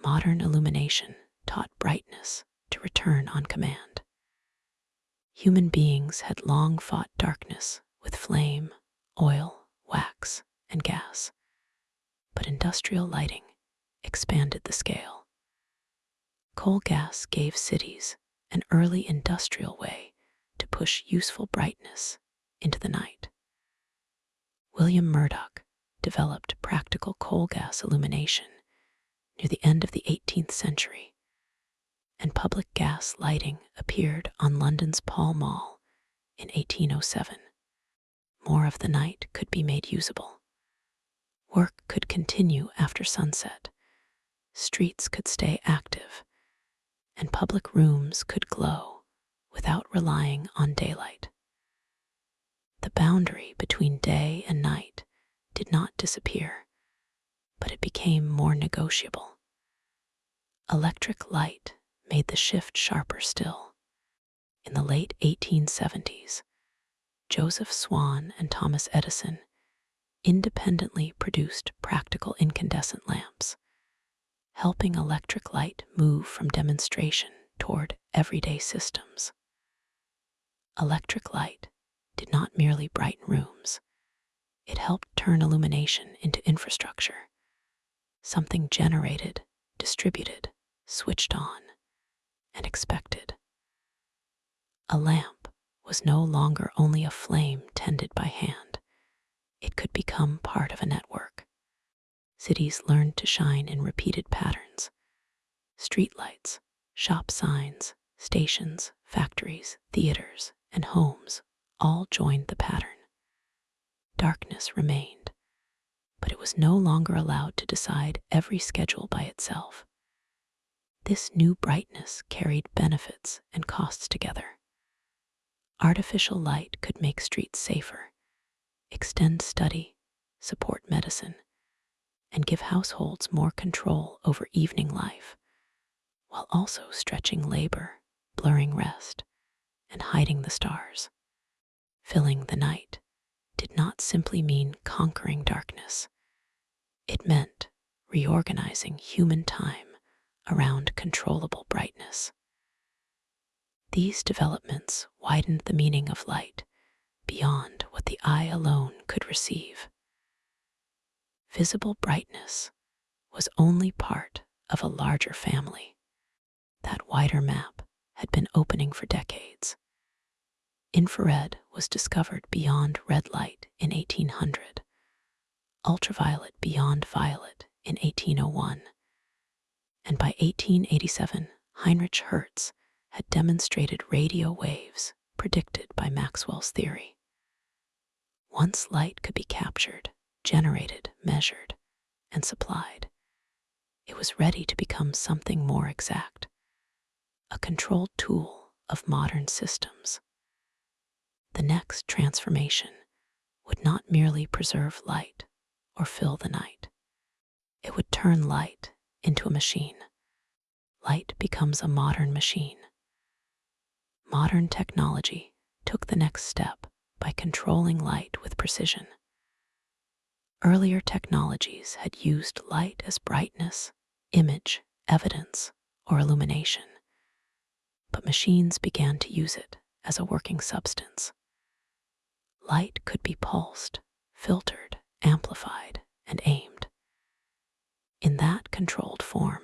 modern illumination taught brightness to return on command. Human beings had long fought darkness with flame, oil, wax, and gas, but industrial lighting expanded the scale. Coal gas gave cities an early industrial way to push useful brightness into the night. William Murdoch developed practical coal gas illumination near the end of the 18th century, and public gas lighting appeared on London's Pall Mall in 1807. More of the night could be made usable. Work could continue after sunset, streets could stay active, and public rooms could glow without relying on daylight. The boundary between day and night did not disappear, but it became more negotiable. Electric light made the shift sharper still. In the late 1870s, Joseph Swan and Thomas Edison independently produced practical incandescent lamps, helping electric light move from demonstration toward everyday systems. Electric light did not merely brighten rooms, it helped turn illumination into infrastructure, something generated, distributed, switched on, and expected. A lamp was no longer only a flame tended by hand. It could become part of a network. Cities learned to shine in repeated patterns. Streetlights, shop signs, stations, factories, theaters, and homes all joined the pattern. Darkness remained, but it was no longer allowed to decide every schedule by itself. This new brightness carried benefits and costs together. Artificial light could make streets safer, extend study, support medicine, and give households more control over evening life, while also stretching labor, blurring rest, and hiding the stars. Filling the night did not simply mean conquering darkness. It meant reorganizing human time around controllable brightness. These developments widened the meaning of light beyond what the eye alone could receive. Visible brightness was only part of a larger family. That wider map had been opening for decades. Infrared was discovered beyond red light in 1800, ultraviolet beyond violet in 1801, and by 1887, Heinrich Hertz had demonstrated radio waves predicted by Maxwell's theory. Once light could be captured, generated, measured, and supplied, it was ready to become something more exact, a controlled tool of modern systems. The next transformation would not merely preserve light or fill the night. It would turn light into a machine. Light becomes a modern machine. Modern technology took the next step by controlling light with precision. Earlier technologies had used light as brightness, image, evidence, or illumination, but machines began to use it as a working substance. Light could be pulsed, filtered, amplified, and aimed. In that controlled form,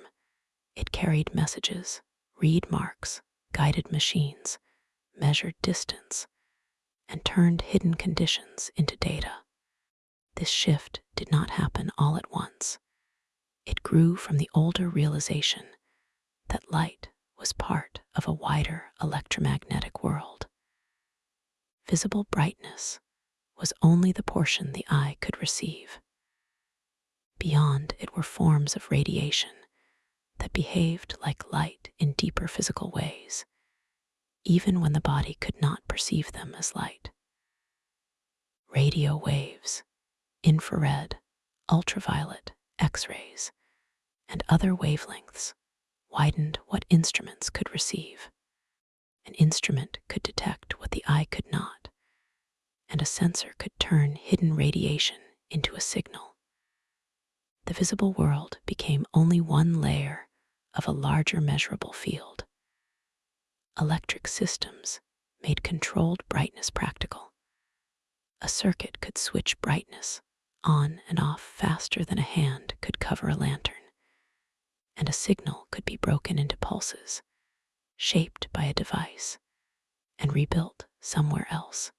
it carried messages, read marks, guided machines, measured distance, and turned hidden conditions into data. This shift did not happen all at once. It grew from the older realization that light was part of a wider electromagnetic world. Visible brightness was only the portion the eye could receive. Beyond it were forms of radiation that behaved like light in deeper physical ways, even when the body could not perceive them as light. Radio waves, infrared, ultraviolet, X-rays, and other wavelengths widened what instruments could receive. An instrument could detect what the eye could not, and a sensor could turn hidden radiation into a signal. The visible world became only one layer of a larger measurable field. Electric systems made controlled brightness practical. A circuit could switch brightness on and off faster than a hand could cover a lantern, and a signal could be broken into pulses, shaped by a device, and rebuilt somewhere else.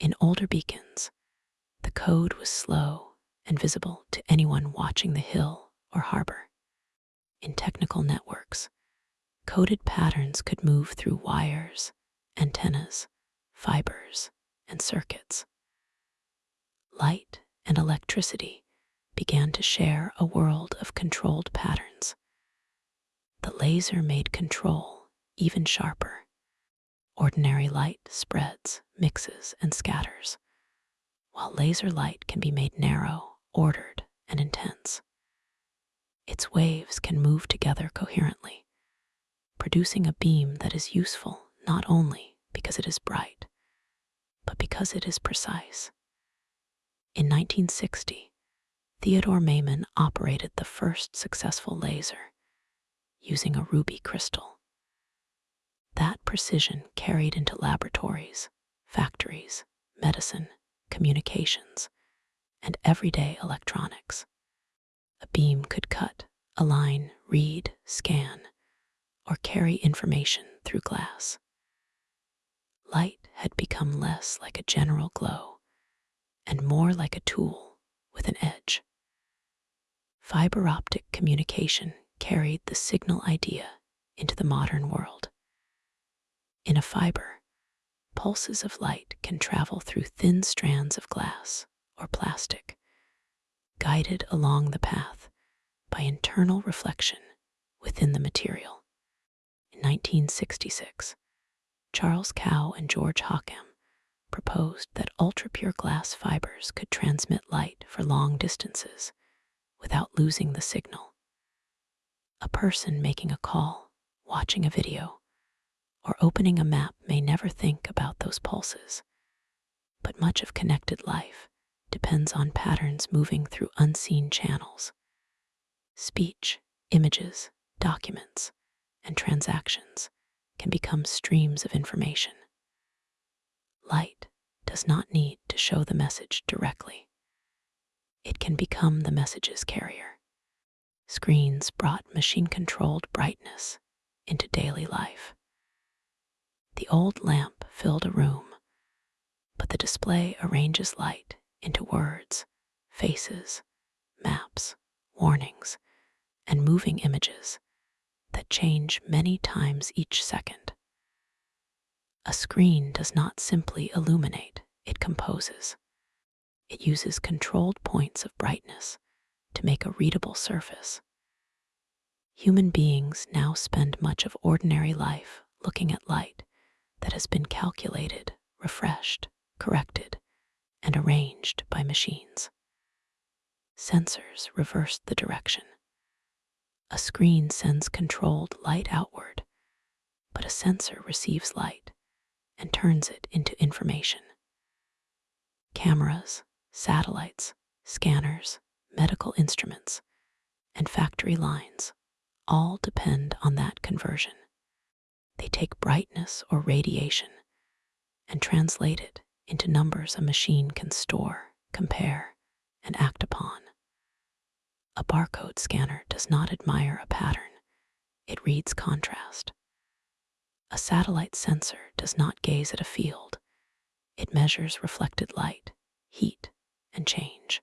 In older beacons, the code was slow and visible to anyone watching the hill or harbor. In technical networks, coded patterns could move through wires, antennas, fibers, and circuits. Light and electricity began to share a world of controlled patterns. The laser made control even sharper. Ordinary light spreads, mixes, and scatters, while laser light can be made narrow, ordered, and intense. Its waves can move together coherently, producing a beam that is useful not only because it is bright, but because it is precise. In 1960, Theodore Maiman operated the first successful laser using a ruby crystal. That precision carried into laboratories, factories, medicine, communications, and everyday electronics. A beam could cut, align, read, scan, or carry information through glass. Light had become less like a general glow and more like a tool with an edge. Fiber optic communication carried the signal idea into the modern world. In a fiber, pulses of light can travel through thin strands of glass or plastic, guided along the path by internal reflection within the material. In 1966, Charles Cow and George Hockham proposed that ultra-pure glass fibers could transmit light for long distances without losing the signal. A person making a call, watching a video, or opening a map may never think about those pulses, but much of connected life depends on patterns moving through unseen channels. Speech, images, documents, and transactions can become streams of information. Light does not need to show the message directly. It can become the message's carrier. Screens brought machine-controlled brightness into daily life. The old lamp filled a room, but the display arranges light into words, faces, maps, warnings, and moving images that change many times each second. A screen does not simply illuminate, it composes. It uses controlled points of brightness to make a readable surface. Human beings now spend much of ordinary life looking at light that has been calculated, refreshed, corrected, and arranged by machines. Sensors reverse the direction. A screen sends controlled light outward, but a sensor receives light and turns it into information. Cameras, satellites, scanners, medical instruments, and factory lines all depend on that conversion. They take brightness or radiation and translate it into numbers a machine can store, compare, and act upon. A barcode scanner does not admire a pattern, it reads contrast. A satellite sensor does not gaze at a field, it measures reflected light, heat, and change.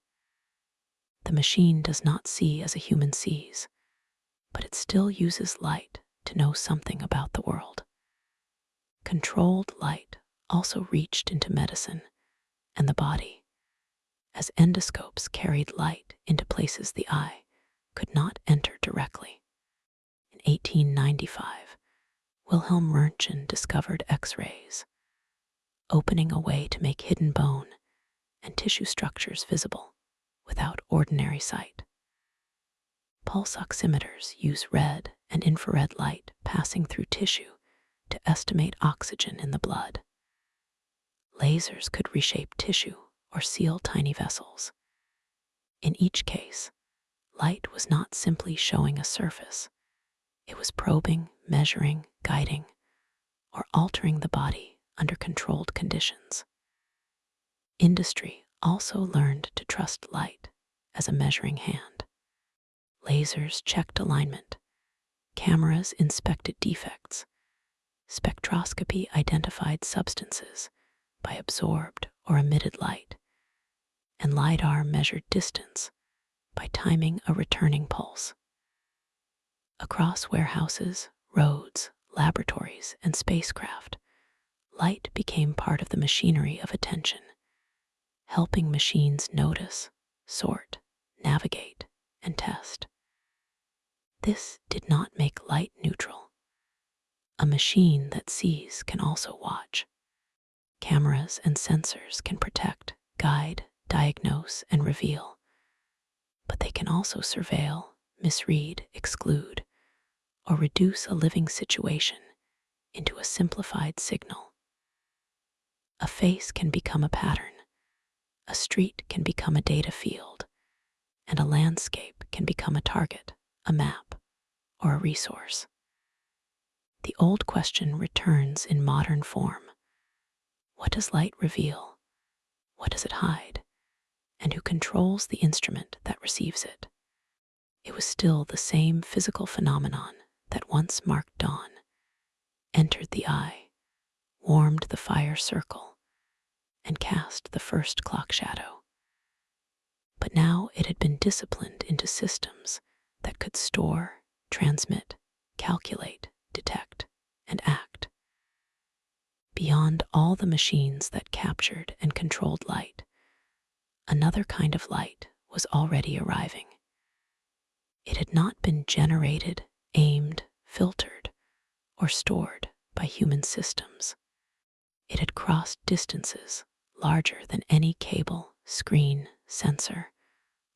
The machine does not see as a human sees, but it still uses light to know something about the world. Controlled light also reached into medicine and the body, as endoscopes carried light into places the eye could not enter directly. In 1895, Wilhelm Röntgen discovered X-rays, opening a way to make hidden bone and tissue structures visible without ordinary sight. Pulse oximeters use red and infrared light passing through tissue to estimate oxygen in the blood. Lasers could reshape tissue or seal tiny vessels. In each case, light was not simply showing a surface. It was probing, measuring, guiding, or altering the body under controlled conditions. Industry also learned to trust light as a measuring hand. Lasers checked alignment, cameras inspected defects, spectroscopy identified substances by absorbed or emitted light, and LiDAR measured distance by timing a returning pulse. Across warehouses, roads, laboratories, and spacecraft, light became part of the machinery of attention, helping machines notice, sort, navigate, and test. This did not make light neutral. A machine that sees can also watch. Cameras and sensors can protect, guide, diagnose, and reveal, but they can also surveil, misread, exclude, or reduce a living situation into a simplified signal. A face can become a pattern, a street can become a data field, and a landscape can become a target, a map, or a resource. The old question returns in modern form. What does light reveal? What does it hide? And who controls the instrument that receives it? It was still the same physical phenomenon that once marked dawn, entered the eye, warmed the fire circle, and cast the first clock shadow. But now it had been disciplined into systems that could store, transmit, calculate, detect, and act. Beyond all the machines that captured and controlled light, another kind of light was already arriving. It had not been generated, aimed, filtered, or stored by human systems. It had crossed distances larger than any cable, screen, sensor,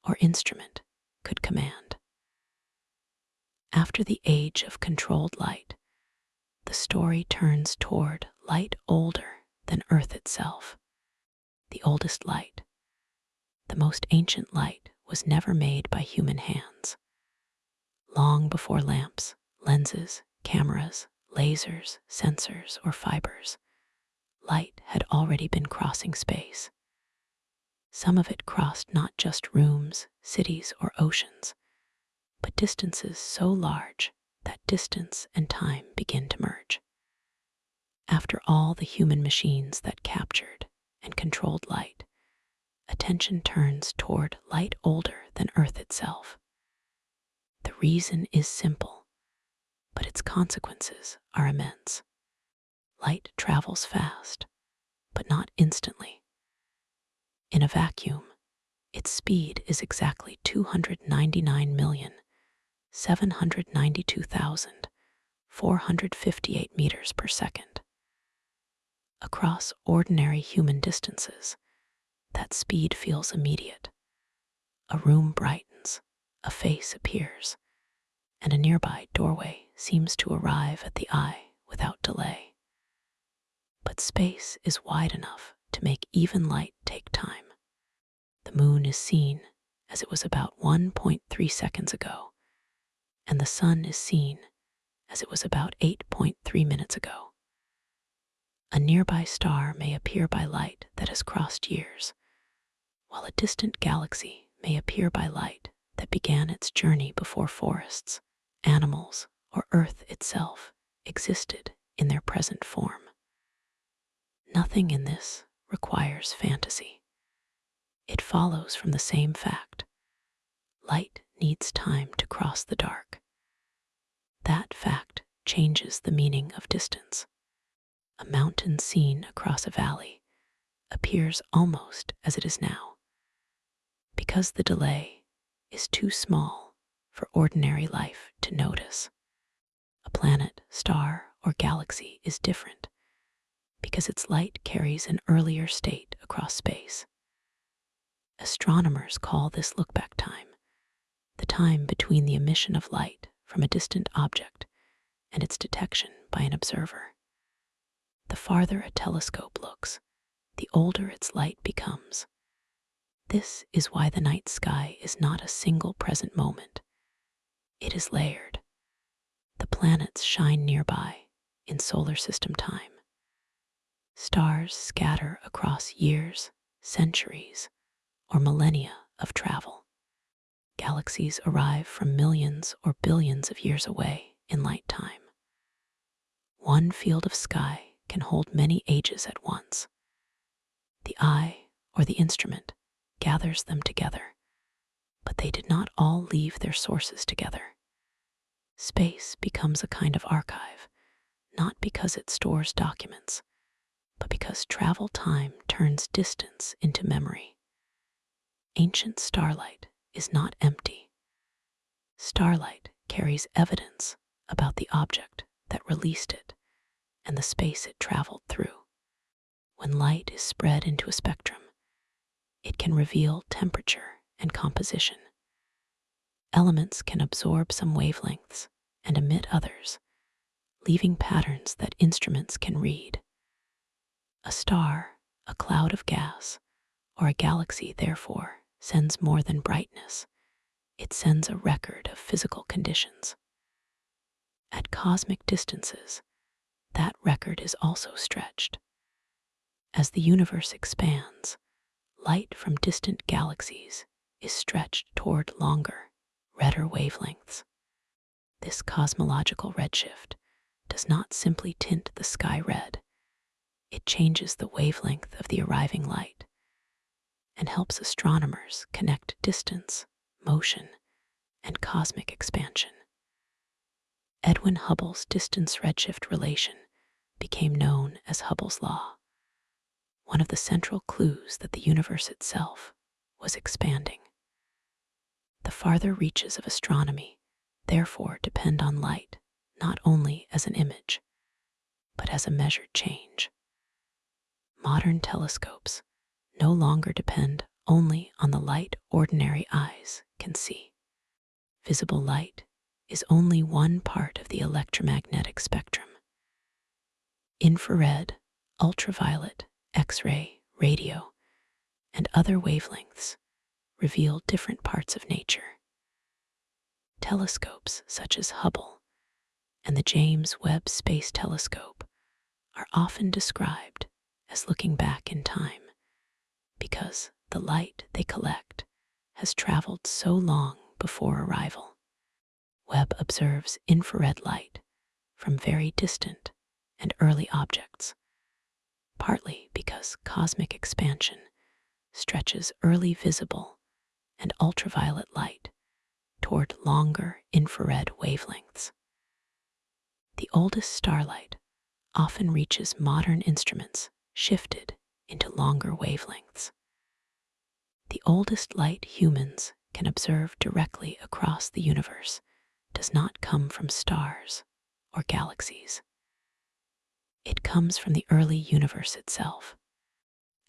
or instrument could command. After the age of controlled light, the story turns toward light older than Earth itself. The oldest light, the most ancient light, was never made by human hands. Long before lamps, lenses, cameras, lasers, sensors, or fibers, light had already been crossing space. Some of it crossed not just rooms, cities, or oceans, but distances so large that distance and time begin to merge. After all the human machines that captured and controlled light, attention turns toward light older than Earth itself. The reason is simple, but its consequences are immense. Light travels fast, but not instantly. In a vacuum, its speed is exactly 299,792,458 meters per second. Across ordinary human distances, that speed feels immediate. A room brightens, a face appears, and a nearby doorway seems to arrive at the eye without delay. But space is wide enough to make even light take time. The moon is seen as it was about 1.3 seconds ago, and the sun is seen as it was about 8.3 minutes ago. A nearby star may appear by light that has crossed years, while a distant galaxy may appear by light that began its journey before forests, animals, or Earth itself existed in their present form. Nothing in this requires fantasy. It follows from the same fact. Light needs time to cross the dark. That fact changes the meaning of distance. A mountain seen across a valley appears almost as it is now, because the delay is too small for ordinary life to notice. A planet, star, or galaxy is different because its light carries an earlier state across space. Astronomers call this look-back time, the time between the emission of light from a distant object and its detection by an observer. The farther a telescope looks, the older its light becomes. This is why the night sky is not a single present moment. It is layered. The planets shine nearby in solar system time. Stars scatter across years, centuries, or millennia of travel. Galaxies arrive from millions or billions of years away in light time. One field of sky can hold many ages at once. The eye, or the instrument, gathers them together, but they did not all leave their sources together. Space becomes a kind of archive, not because it stores documents, but because travel time turns distance into memory. Ancient starlight is not empty. Starlight carries evidence about the object that released it and the space it traveled through. When light is spread into a spectrum, it can reveal temperature and composition. Elements can absorb some wavelengths and emit others, leaving patterns that instruments can read. A star, a cloud of gas, or a galaxy, therefore, sends more than brightness. It sends a record of physical conditions. At cosmic distances, that record is also stretched. As the universe expands, light from distant galaxies is stretched toward longer, redder wavelengths. This cosmological redshift does not simply tint the sky red. It changes the wavelength of the arriving light and helps astronomers connect distance, motion, and cosmic expansion. Edwin Hubble's distance redshift relation became known as Hubble's law, one of the central clues that the universe itself was expanding. The farther reaches of astronomy, therefore depend on light not only as an image, but as a measured change. Modern telescopes no longer depend only on the light ordinary eyes can see. Visible light is only one part of the electromagnetic spectrum. Infrared, ultraviolet, X-ray, radio, and other wavelengths reveal different parts of nature. Telescopes such as Hubble and the James Webb Space Telescope are often described as looking back in time because the light they collect has traveled so long before arrival. Webb observes infrared light from very distant and early objects, partly because cosmic expansion stretches early visible and ultraviolet light toward longer infrared wavelengths. The oldest starlight often reaches modern instruments shifted into longer wavelengths. The oldest light humans can observe directly across the universe does not come from stars or galaxies. It comes from the early universe itself.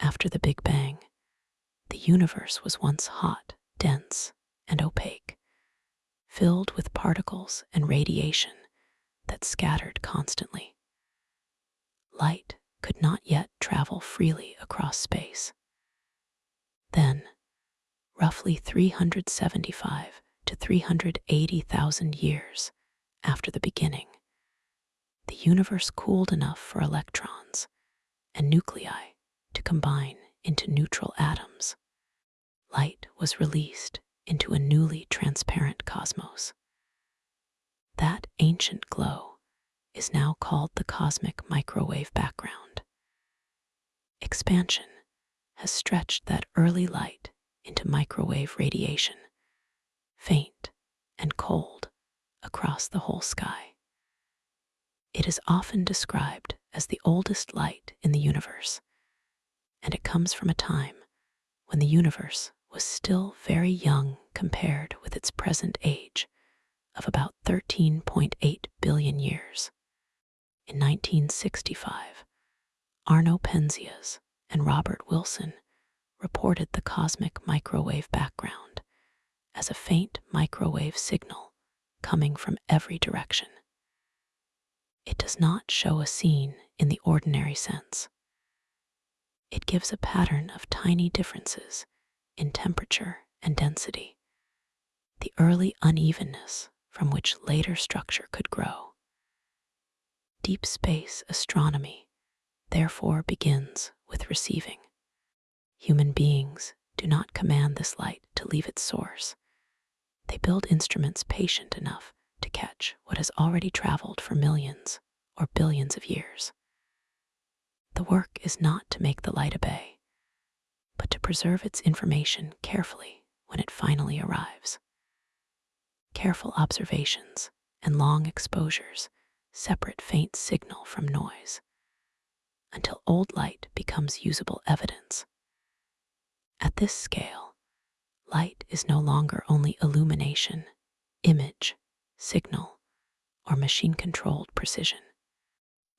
After the Big Bang, the universe was once hot, dense, and opaque, filled with particles and radiation that scattered constantly. Light could not yet travel freely across space. Then, roughly 375 to 380,000 years after the beginning, the universe cooled enough for electrons and nuclei to combine into neutral atoms. Light was released into a newly transparent cosmos. That ancient glow is now called the cosmic microwave background. Expansion has stretched that early light into microwave radiation, faint and cold, across the whole sky. It is often described as the oldest light in the universe, and it comes from a time when the universe was still very young compared with its present age of about 13.8 billion years. In 1965, Arno Penzias and Robert Wilson reported the cosmic microwave background as a faint microwave signal coming from every direction. It does not show a scene in the ordinary sense. It gives a pattern of tiny differences in temperature and density, the early unevenness from which later structure could grow. Deep space astronomy therefore begins with receiving. Human beings do not command this light to leave its source. They build instruments patient enough to catch what has already traveled for millions or billions of years. The work is not to make the light obey, but to preserve its information carefully when it finally arrives. Careful observations and long exposures separate faint signal from noise until old light becomes usable evidence. At this scale, light is no longer only illumination, image, signal, or machine-controlled precision.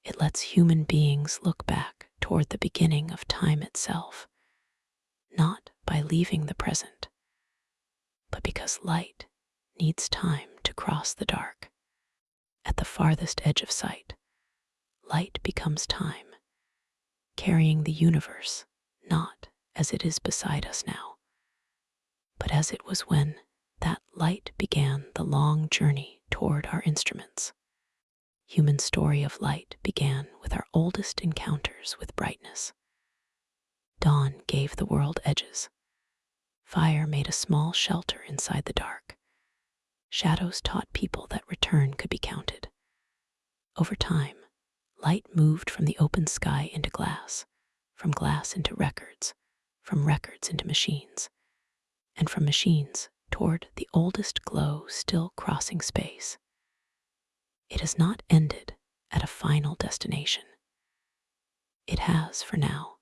It lets human beings look back toward the beginning of time itself, not by leaving the present, but because light needs time to cross the dark. At the farthest edge of sight, light becomes time, carrying the universe not as it is beside us now, but as it was when that light began the long journey toward our instruments. Human story of light began with our oldest encounters with brightness. Dawn gave the world edges. Fire made a small shelter inside the dark. Shadows taught people that return could be counted. Over time, light moved from the open sky into glass, from glass into records, from records into machines, and from machines toward the oldest glow still crossing space. It has not ended at a final destination. It has, for now,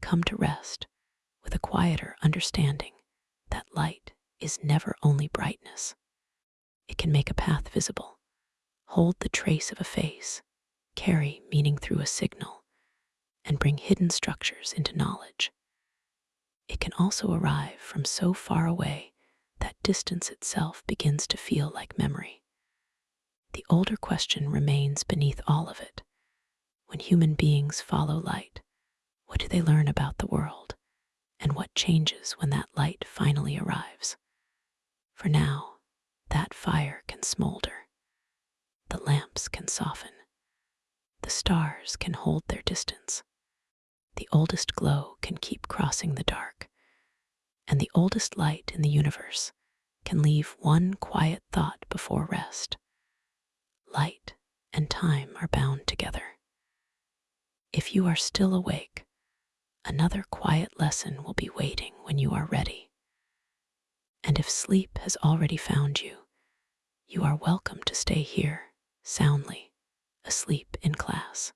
come to rest with a quieter understanding that light is never only brightness. It can make a path visible, hold the trace of a face, carry meaning through a signal, and bring hidden structures into knowledge. It can also arrive from so far away that distance itself begins to feel like memory. The older question remains beneath all of it. When human beings follow light, what do they learn about the world? And what changes when that light finally arrives? For now, that fire can smolder. The lamps can soften. The stars can hold their distance. The oldest glow can keep crossing the dark. And the oldest light in the universe can leave one quiet thought before rest. Light and time are bound together. If you are still awake, another quiet lesson will be waiting when you are ready. And if sleep has already found you, you are welcome to stay here, soundly, asleep in class.